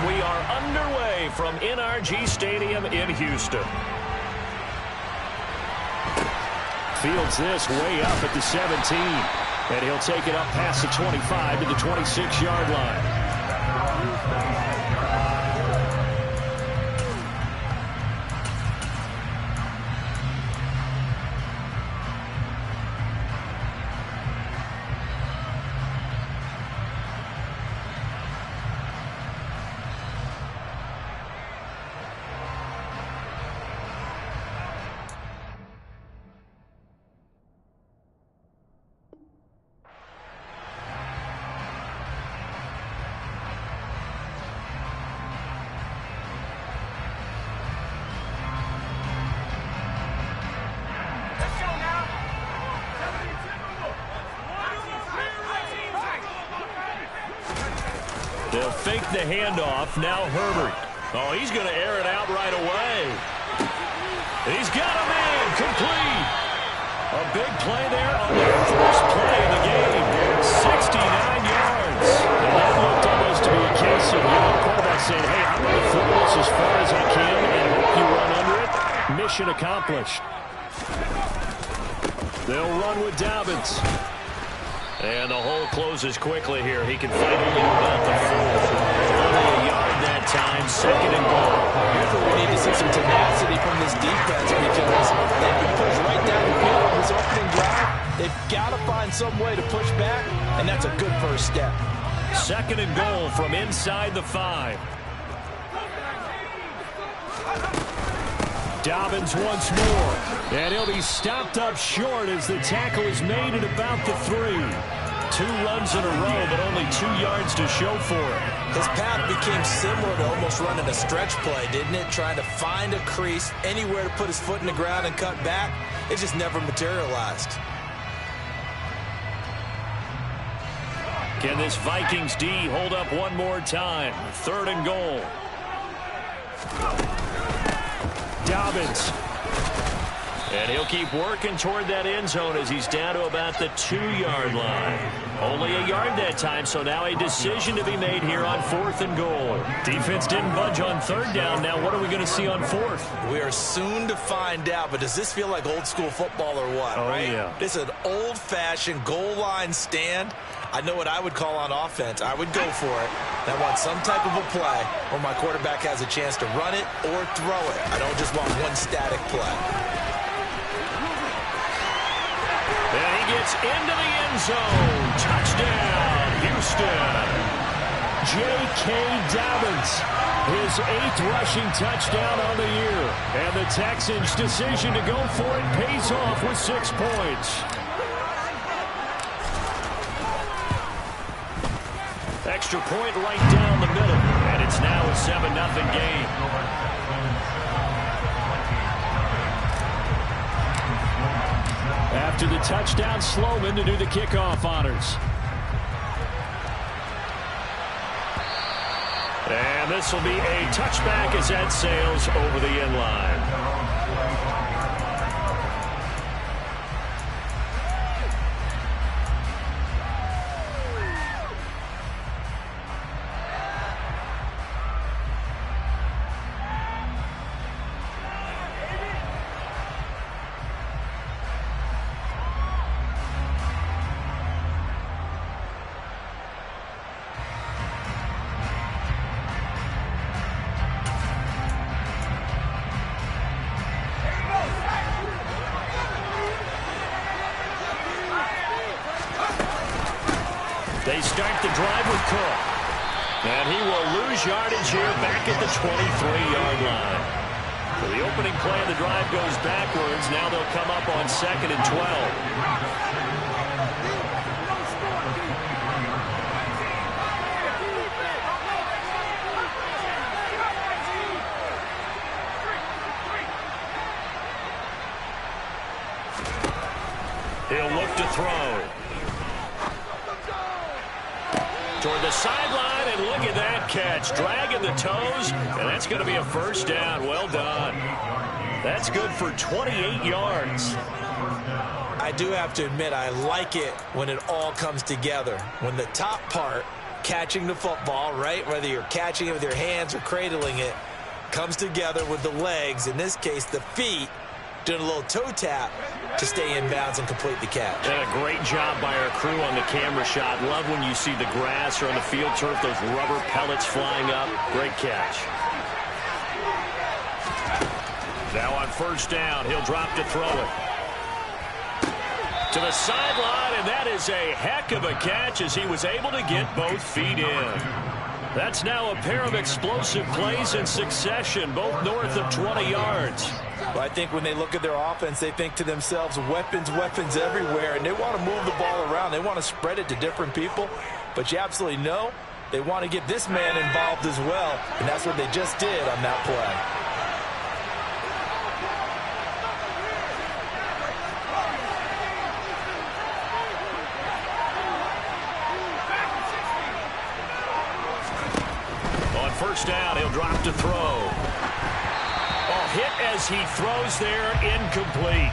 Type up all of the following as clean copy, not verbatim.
And we are underway from NRG Stadium in Houston. Fields this way up at the 17. And he'll take it up past the 25 to the 26-yard line. They'll fake the handoff. Now Herbert. Oh, he's going to air it out right away. He's got him in. Complete. A big play there on the first play of the game. 69 yards. And that looked almost to be a case of, quarterback saying, hey, I'm going to throw this as far as I can and hope you run under it. Mission accomplished. They'll run with Dobbins. And the hole closes quickly here. He can find it about the 4. Only a yard that time. 2nd and goal. Here's where we need to see some tenacity from this defense because they've been pushed right down the field on this opening drive. They've got to find some way to push back, and that's a good first step. 2nd and goal from inside the 5. Dobbins once more. And he'll be stopped up short as the tackle is made at about the 3. 2 runs in a row, but only 2 yards to show for it. His path became similar to almost running a stretch play, didn't it? Trying to find a crease, anywhere to put his foot in the ground and cut back. It just never materialized. Can this Vikings D hold up one more time? 3rd and goal. Dobbins. And he'll keep working toward that end zone as he's down to about the 2-yard line. Only a yard that time, so now a decision to be made here on 4th and goal. Defense didn't budge on 3rd down. Now what are we going to see on 4th? We are soon to find out, but does this feel like old school football or what? Oh, right? Yeah. This is an old-fashioned goal line stand. I know what I would call on offense. I would go for it. I want some type of a play where my quarterback has a chance to run it or throw it. I don't just want one static play. And he gets into the end zone. Touchdown, Houston. J.K. Dobbins, his 8th rushing touchdown on the year. And the Texans' decision to go for it pays off with 6 points. Extra point right down the middle. And it's now a 7-0 game. After the touchdown, Sloman to do the kickoff honors. And this will be a touchback as that sails over the end line. They start the drive with Cook. And he will lose yardage here back at the 23-yard line. So the opening play of the drive goes backwards. Now they'll come up on 2nd and 12. He'll look to throw. Toward the sideline, and look at that catch. Dragging the toes, and that's going to be a first down. Well done. That's good for 28 yards. I do have to admit, I like it when it all comes together. When the top part catching the football, right? Whether you're catching it with your hands or cradling it, comes together with the legs, in this case the feet, doing a little toe tap to stay in bounds and complete the catch. And a great job by our crew on the camera shot. Love when you see the grass or on the field turf, those rubber pellets flying up. Great catch. Now on first down, he'll drop to throw it. To the sideline, and that is a heck of a catch as he was able to get both feet in. That's now a pair of explosive plays in succession, both north of 20 yards. Well, I think when they look at their offense, they think to themselves, weapons, weapons everywhere, and they want to move the ball around. They want to spread it to different people, but you absolutely know they want to get this man involved as well, and that's what they just did on that play. First down, he'll drop to throw. Oh, hit as he throws there, incomplete.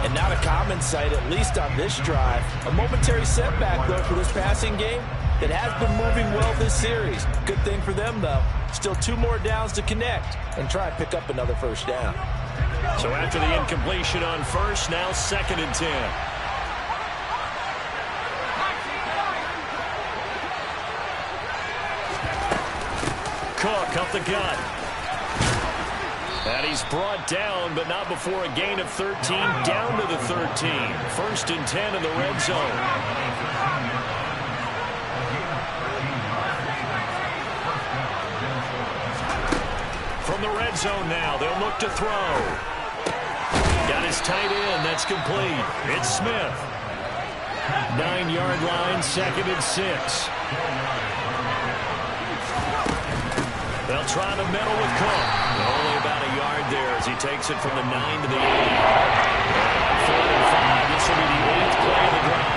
And not a common sight, at least on this drive. A momentary setback, though, for this passing game that has been moving well this series. Good thing for them, though. Still 2 more downs to connect and try and pick up another first down. So after the incompletion on first, now 2nd and 10. Cook up the gut. And he's brought down, but not before a gain of 13, down to the 13. 1st and 10 in the red zone. From the red zone now, they'll look to throw. Got his tight end, that's complete. It's Smith. 9-yard line, 2nd and 6. They'll try to meddle with Cook. Only about a yard there as he takes it from the 9 to the 8. And 4th and 5. This will be the 8th play of the drive.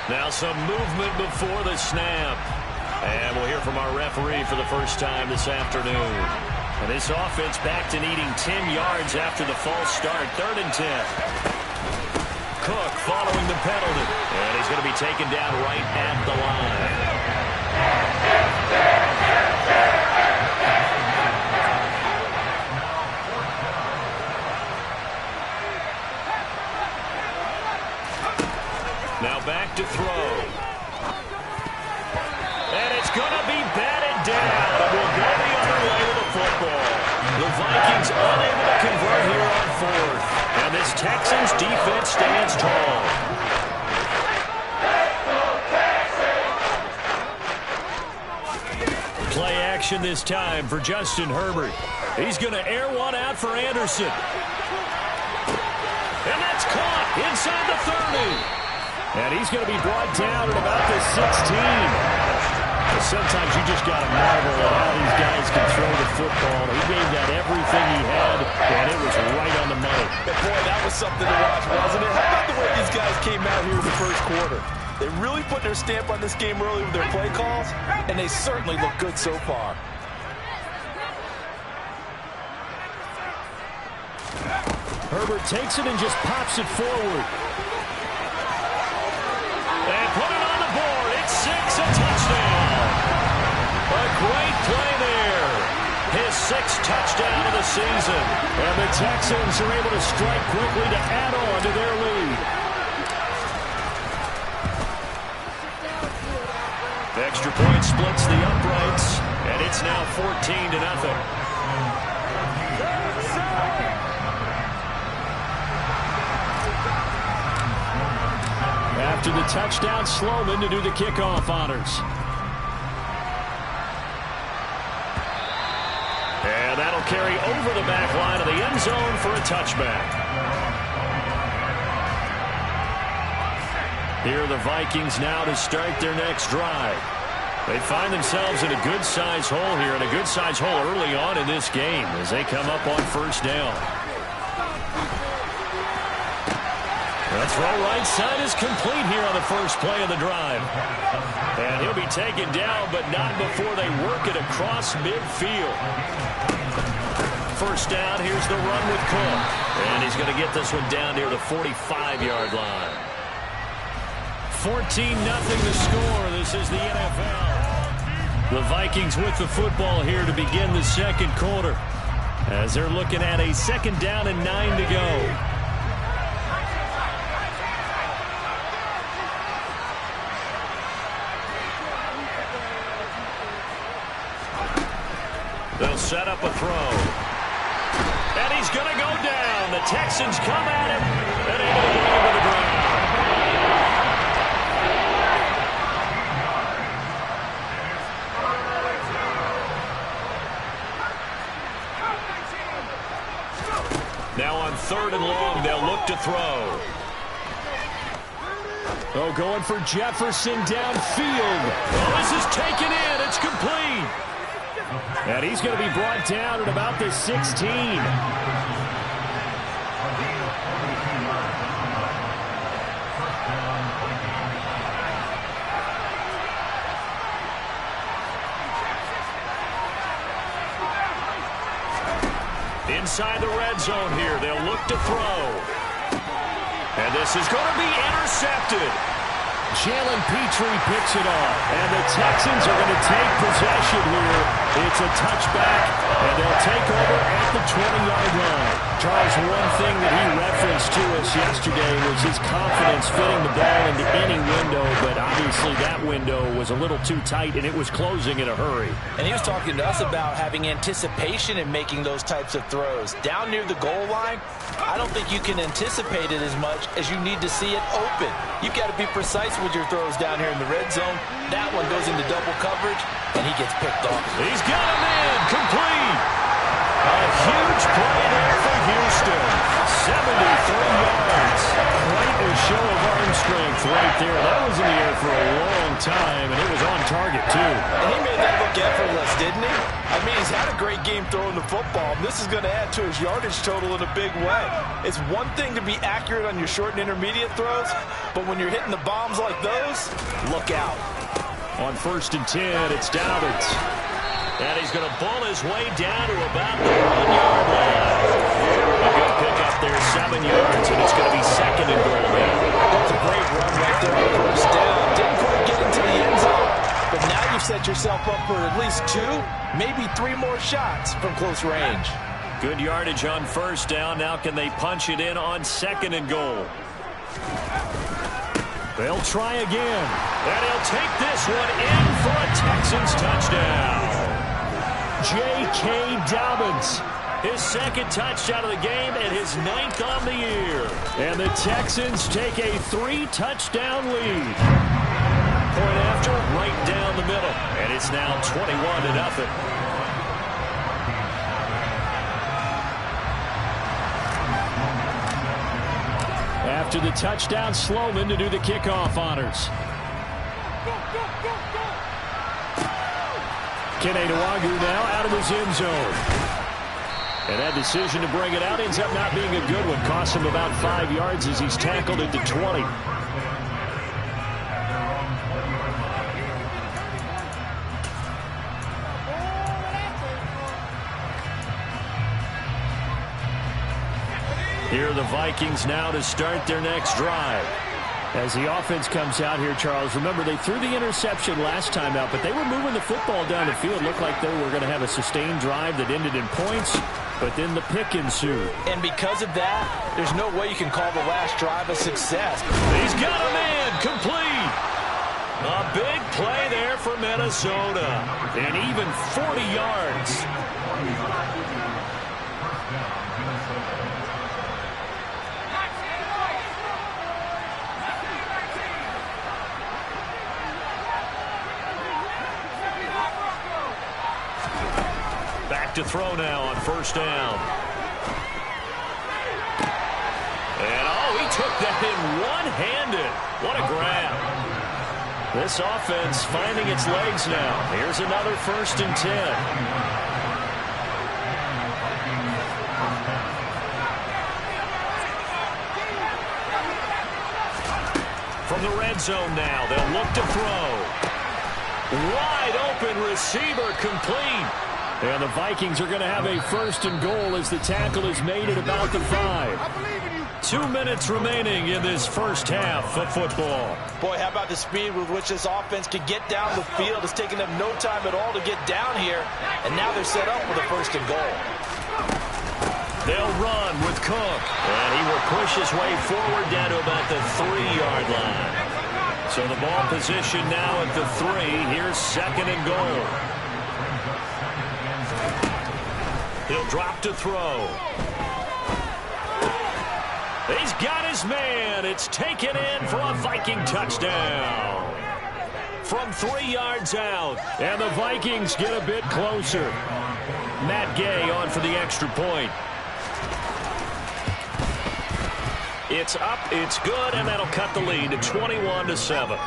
Now some movement before the snap. And we'll hear from our referee for the first time this afternoon. And this offense back to needing 10 yards after the false start. 3rd and 10. Cook following the penalty. And he's going to be taken down right at the line. Now back to throw. And it's going to be batted down. We'll go the other way with the football. The Vikings unable to convert here on 4th. And this Texans defense stands tall. Play action this time for Justin Herbert. He's going to air one out for Anderson. And that's caught inside the 30. And he's going to be brought down at about the 16. Sometimes you just got to marvel at how these guys can throw the football. He gave that everything he had, and it was right on the money. But boy, that was something to watch, wasn't it? How about the way these guys came out here in the first quarter? They really put their stamp on this game early with their play calls, and they certainly look good so far. Herbert takes it and just pops it forward. And put it on the board. It's 6, a touchdown. A great play there. His 6th touchdown of the season. And the Texans are able to strike quickly to add on to their lead. The extra point splits the uprights, and it's now 14-0. After the touchdown, Sloman to do the kickoff honors. And that'll carry over the back line of the end zone for a touchback. Here are the Vikings now to start their next drive. They find themselves in a good-sized hole here, and a good-sized hole early on in this game as they come up on first down. Well, throw right side is complete here on the first play of the drive. And he'll be taken down, but not before they work it across midfield. First down, here's the run with Cook. And he's going to get this one down near the 45-yard line. 14-0 the score. This is the NFL. The Vikings with the football here to begin the second quarter, as they're looking at a second down and 9 to go. They'll set up a throw. And he's going to go down. The Texans come at him and able to get him to the ground. Now on 3rd and long, they'll look to throw. Oh, going for Jefferson downfield. Oh, this is taken in. It's complete. And he's going to be brought down at about the 16. Inside the red zone here, they'll look to throw. And this is going to be intercepted. Jalen Petrie picks it off. And the Texans are going to take possession here. It's a touchback, and they'll take over at the 20-yard line. Charles, one thing that he referenced to us yesterday was his confidence fitting the ball into any window, but obviously that window was a little too tight, and it was closing in a hurry. And he was talking to us about having anticipation in making those types of throws. Down near the goal line, I don't think you can anticipate it as much as you need to see it open. You've got to be precise with your throws down here in the red zone. That one goes into double coverage, and he gets picked off. He's got him in, complete. A huge play there for Houston. 73 yards. Quite a show of arm strength right there. That was in the air for a long time, and it was on target, too. And he made that look effortless, didn't he? I mean, he's had a great game throwing the football. This is going to add to his yardage total in a big way. It's one thing to be accurate on your short and intermediate throws, but when you're hitting the bombs like those, look out. On 1st and 10, it's Dobbins. And he's going to ball his way down to about the 1-yard line. A good pickup there, 7 yards, and it's going to be 2nd and goal now. That's a great run right there on 1st down. Didn't quite get into the end zone, but now you've set yourself up for at least 2, maybe 3 more shots from close range. Good yardage on 1st down. Now can they punch it in on 2nd and goal? They'll try again. And he'll take this one in for a Texans touchdown. J.K. Dobbins, his 2nd touchdown of the game and his 9th on the year. And the Texans take a 3-touchdown lead. Point after, right down the middle. And it's now 21-0. After the touchdown, Sloman to do the kickoff honors. Kene Nwangwu now out of his end zone. And that decision to bring it out ends up not being a good one. Costs him about 5 yards as he's tackled at the 20. Here are the Vikings now to start their next drive. As the offense comes out here, Charles, remember they threw the interception last time out, but they were moving the football down the field. Looked like they were going to have a sustained drive that ended in points, but then the pick ensued. And because of that, there's no way you can call the last drive a success. He's got a man complete. A big play there for Minnesota. And even 40 yards. Back to throw now on 1st down. And he took that in one-handed. What a grab. This offense finding its legs now. Here's another 1st and 10. From the red zone now, they'll look to throw. Wide open receiver, complete. And the Vikings are going to have a 1st and goal as the tackle is made at about the 5. 2 minutes remaining in this first half of football. Boy, how about the speed with which this offense can get down the field? It's taken them no time at all to get down here, and now they're set up with a 1st and goal. They'll run with Cook, and he will push his way forward down to about the 3-yard line. So the ball position now at the 3. Here's 2nd and goal. He'll drop to throw. He's got his man. It's taken in for a Viking touchdown. From 3 yards out, and the Vikings get a bit closer. Matt Gay on for the extra point. It's up, it's good, and that'll cut the lead to 21-7.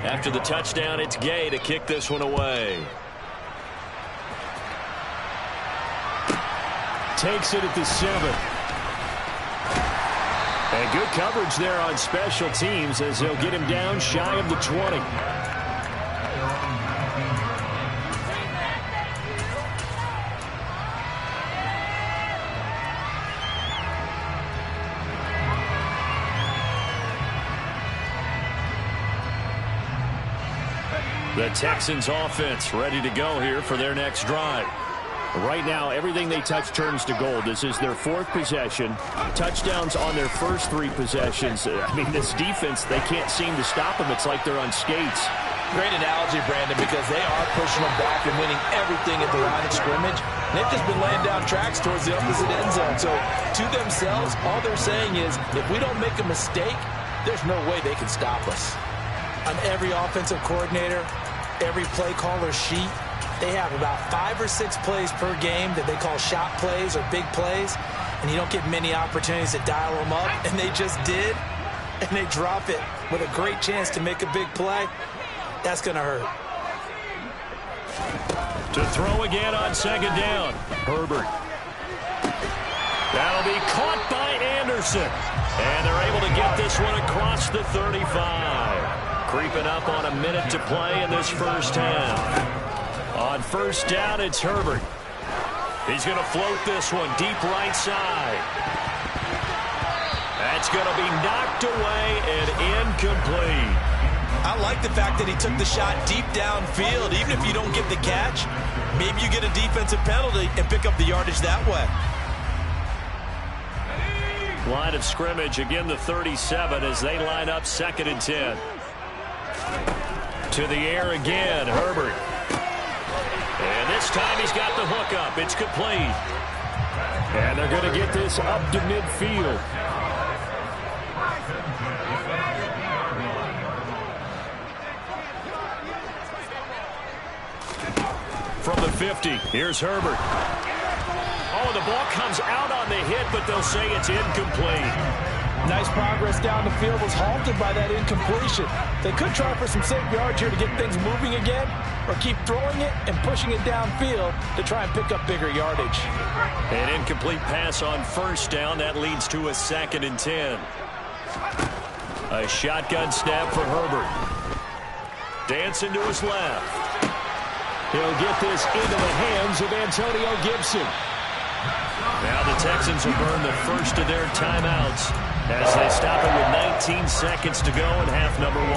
After the touchdown, it's Gay to kick this one away. Takes it at the 7. And good coverage there on special teams as he'll get him down shy of the 20. The Texans offense ready to go here for their next drive. Right now, everything they touch turns to gold. This is their 4th possession. Touchdowns on their first 3 possessions. I mean, this defense, they can't seem to stop them. It's like they're on skates. Great analogy, Brandon, because they are pushing them back and winning everything at the line of scrimmage. And they've just been laying down tracks towards the opposite end zone. So, to themselves, all they're saying is, if we don't make a mistake, there's no way they can stop us. On every offensive coordinator, every play caller sheet, they have about 5 or 6 plays per game that they call shot plays or big plays, and you don't get many opportunities to dial them up, and they just did, and they drop it with a great chance to make a big play. That's going to hurt. To throw again on 2nd down, Herbert. That'll be caught by Anderson, and they're able to get this one across the 35. Creeping up on a minute to play in this first half. On 1st down, it's Herbert. He's going to float this one deep right side. That's going to be knocked away and incomplete. I like the fact that he took the shot deep downfield. Even if you don't get the catch, maybe you get a defensive penalty and pick up the yardage that way. Line of scrimmage, again the 37 as they line up 2nd and 10. To the air again, Herbert. And this time he's got the hook up. It's complete. And they're going to get this up to midfield. From the 50, here's Herbert. Oh, the ball comes out on the hit, but they'll say it's incomplete. Nice progress down the field was halted by that incompletion. They could try for some safe yards here to get things moving again, or keep throwing it and pushing it downfield to try and pick up bigger yardage. An incomplete pass on 1st down. That leads to a 2nd and 10. A shotgun snap for Herbert. Dancing to his left. He'll get this into the hands of Antonio Gibson. Now the Texans will burn the first of their timeouts as they stop it with 19 seconds to go in half number 1.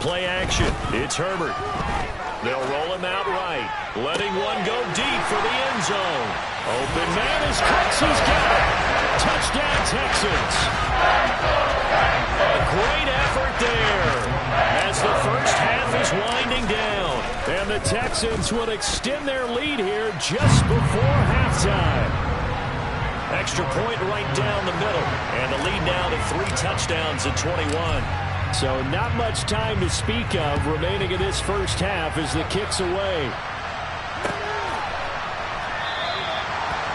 Play action. It's Herbert. They'll roll him out right, letting one go deep for the end zone. Open man is Cooks. He's got it. Touchdown, Texans. A great effort there as the first half is winding down. And the Texans will extend their lead here just before halftime. Extra point right down the middle. And the lead now to 3 touchdowns at 21. So not much time to speak of remaining in this first half as the kick's away.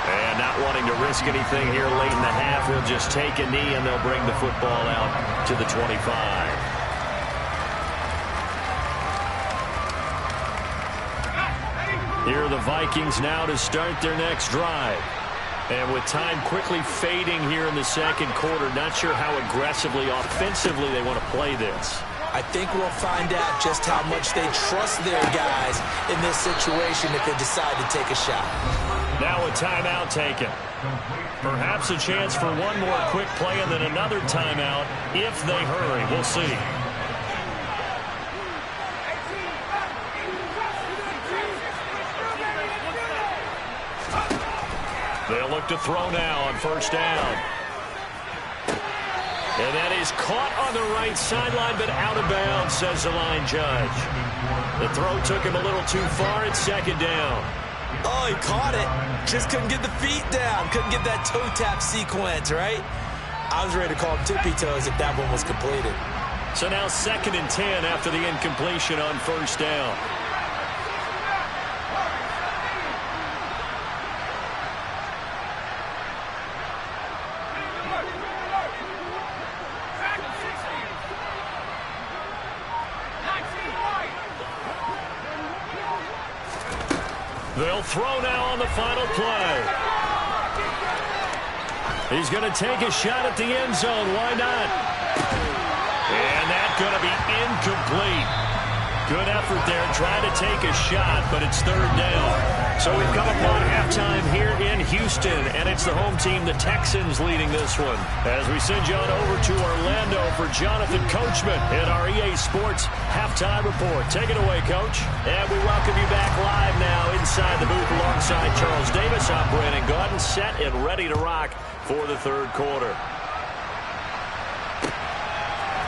And not wanting to risk anything here late in the half, he'll just take a knee and they'll bring the football out to the 25. Here are the Vikings now to start their next drive. And with time quickly fading here in the second quarter, not sure how aggressively, offensively they want to play this. I think we'll find out just how much they trust their guys in this situation if they decide to take a shot. Now a timeout taken. Perhaps a chance for one more quick play and then another timeout if they hurry. We'll see. They'll look to throw now on first down. And that is caught on the right sideline, but out of bounds, says the line judge. The throw took him a little too far. It's second down. Oh, he caught it. Just couldn't get the feet down. Couldn't get that toe tap sequence, right? I was ready to call him tippy toes if that one was completed. So now 2nd and 10 after the incompletion on first down. They'll throw now on the final play. He's going to take a shot at the end zone. Why not? And that's going to be incomplete. Good effort there trying to take a shot, but it's third down. So we've come upon halftime here in Houston, and it's the home team, the Texans, leading this one. As we send you on over to Orlando for Jonathan Coachman in our EA Sports Halftime Report. Take it away, Coach. And we welcome you back live now inside the booth alongside Charles Davis. I'm Brandon Gaudin, set and ready to rock for the third quarter.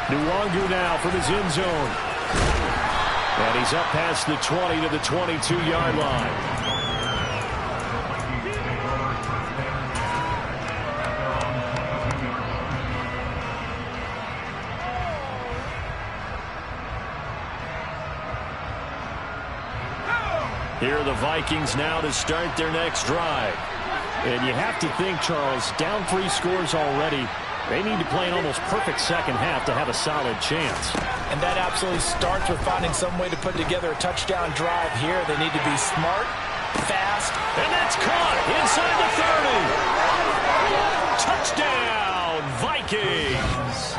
Nwangu now from his end zone. And he's up past the 20 to the 22-yard line. Here are the Vikings now to start their next drive. And you have to think, Charles, down 3 scores already. They need to play an almost perfect second half to have a solid chance. And that absolutely starts with finding some way to put together a touchdown drive here. They need to be smart, fast. And that's caught inside the 30. Touchdown, Vikings.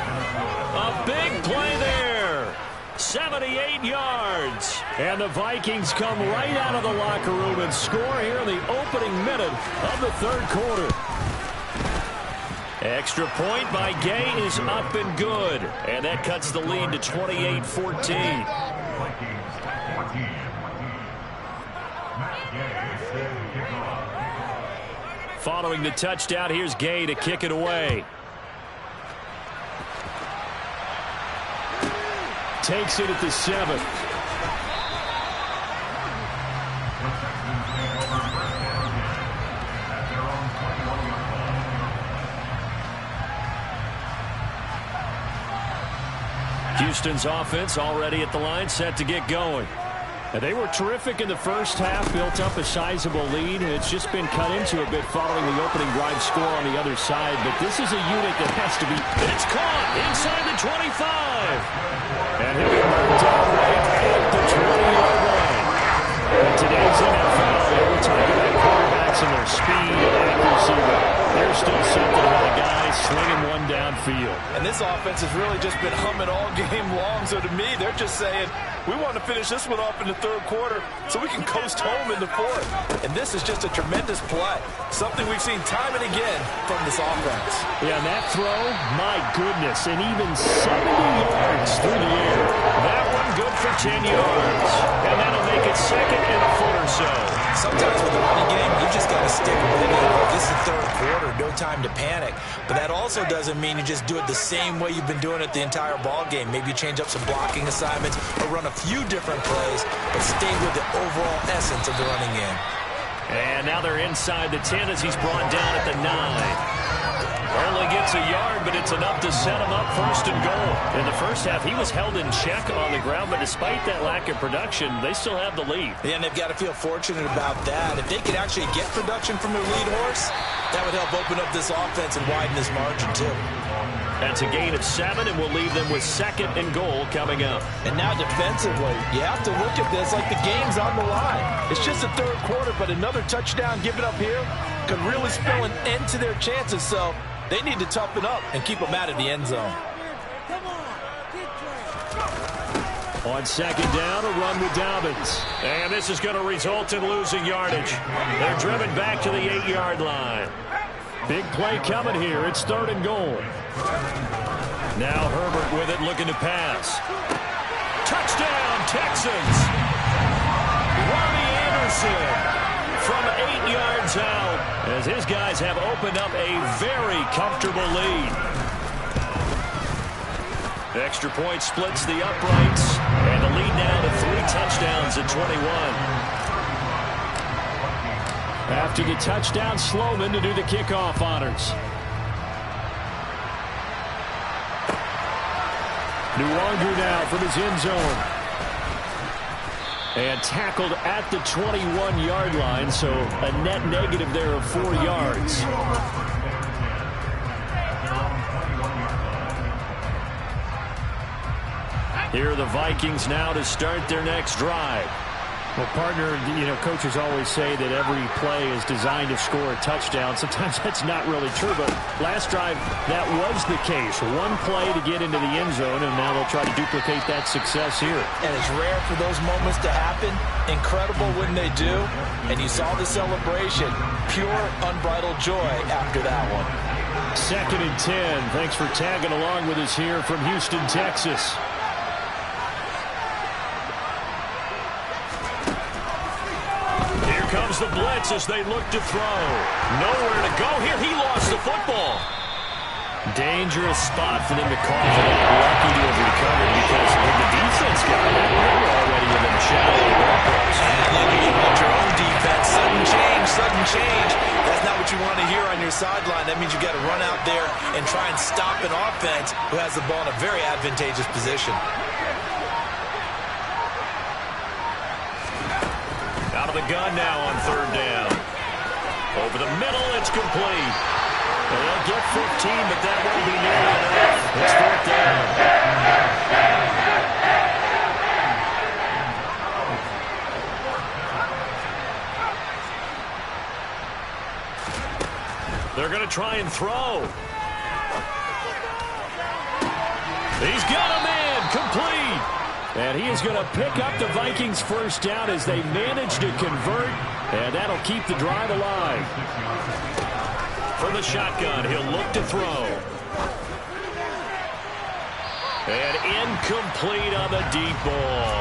A big play there. 78 yards. And the Vikings come right out of the locker room and score here in the opening minute of the third quarter. Extra point by Gay is up and good. And that cuts the lead to 28-14. Following the touchdown, here's Gay to kick it away. Takes it at the 7. Houston's offense already at the line, set to get going. And they were terrific in the first half, built up a sizable lead, and it's just been cut into a bit following the opening drive score on the other side. But this is a unit that has to be... It's caught inside the 25. And he'll be marked down right at the 20-yard line. In today's NFL, we're talking about quarterbacks and their speed and accuracy. There's still something about a guy slinging one downfield. And this offense has really just been humming all game long. So to me, they're just saying, we want to finish this one off in the third quarter so we can coast home in the fourth. And this is just a tremendous play. Something we've seen time and again from this offense. Yeah, and that throw, my goodness, and even 70 yards through the air. That one good for 10 yards. And that'll make it second and a foot or so. Sometimes with the running game, you just got to stick with it. This is the third quarter, no time to panic. But that also doesn't mean you just do it the same way you've been doing it the entire ball game. Maybe you change up some blocking assignments or run a few different plays, but stay with the overall essence of the running game. And now they're inside the 10 as he's brought down at the 9. Only gets a yard, but it's enough to set him up first and goal. In the first half, he was held in check on the ground, but despite that lack of production, they still have the lead. Yeah, and they've got to feel fortunate about that. If they could actually get production from their lead horse, that would help open up this offense and widen this margin, too. That's a gain of 7, and we'll leave them with 2nd and goal coming up. And now defensively, you have to look at this like the game's on the line. It's just the third quarter, but another touchdown given up here could really spell an end to their chances, so they need to toughen up and keep them out of the end zone. On 2nd down, a run with Dobbins. And this is going to result in losing yardage. They're driven back to the 8-yard line. Big play coming here. It's 3rd and goal. Now Herbert with it, looking to pass. Touchdown, Texans! Robbie Anderson from 8 yards out, as his guys have opened up a very comfortable lead. Extra point splits the uprights, and the lead now to 3 touchdowns at 21. After the touchdown, Sloman to do the kickoff honors. Nwangwu now from his end zone. And tackled at the 21-yard line, so a net negative there of 4 yards. Here are the Vikings now to start their next drive. Well, partner, coaches always say that every play is designed to score a touchdown. Sometimes that's not really true, but last drive, that was the case. One play to get into the end zone, and now they'll try to duplicate that success here. And it's rare for those moments to happen. Incredible when they do. And you saw the celebration. Pure, unbridled joy after that one. 2nd and 10. Thanks for tagging along with us here from Houston, Texas. Comes the blitz as they look to throw. Nowhere to go here. He lost the football. Dangerous spot for them to call for that. Lucky to have recovered because when the defense got it, they were already within a shadow of the goalpost. Look, you want your own defense. Sudden change, sudden change. That's not what you want to hear on your sideline. That means you got to run out there and try and stop an offense who has the ball in a very advantageous position. Out of the gun now on 3rd down. Over the middle, it's complete. They'll get 15, but that won't be nearly enough. It's 4th down. They're going to try and throw. He's got a man, complete. And he is going to pick up the Vikings' 1st down as they manage to convert, and that'll keep the drive alive. From the shotgun, he'll look to throw. And incomplete on the deep ball.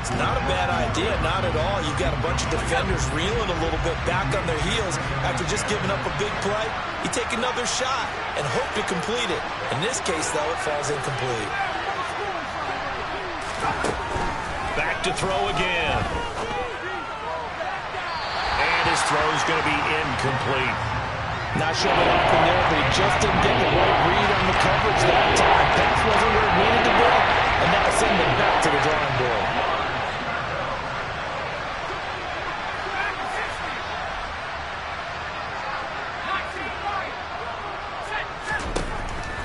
It's not a bad idea, not at all. You've got a bunch of defenders reeling a little bit back on their heels after just giving up a big play. You take another shot and hope to complete it. In this case, though, it falls incomplete. Back to throw again. And his throw's going to be incomplete. Not sure what happened there, but he just didn't get the right read on the coverage that time. Pass wasn't where it needed to be, and now send them back to the drawing board.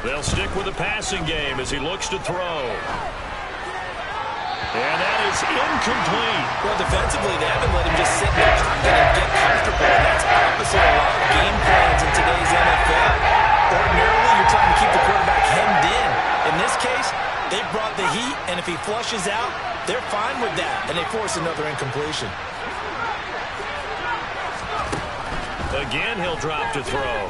They'll stick with the passing game as he looks to throw. And that is incomplete. Well, defensively, they haven't let him just sit in the pocket and get comfortable. And that's opposite a lot of game plans in today's NFL. Ordinarily, you're trying to keep the quarterback hemmed in. In this case, they brought the heat, and if he flushes out, they're fine with that. And they force another incompletion. Again, he'll drop to throw.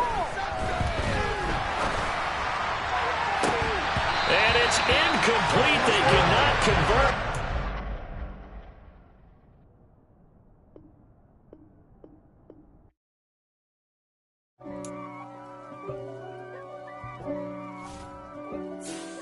And it's incomplete. They cannot convert.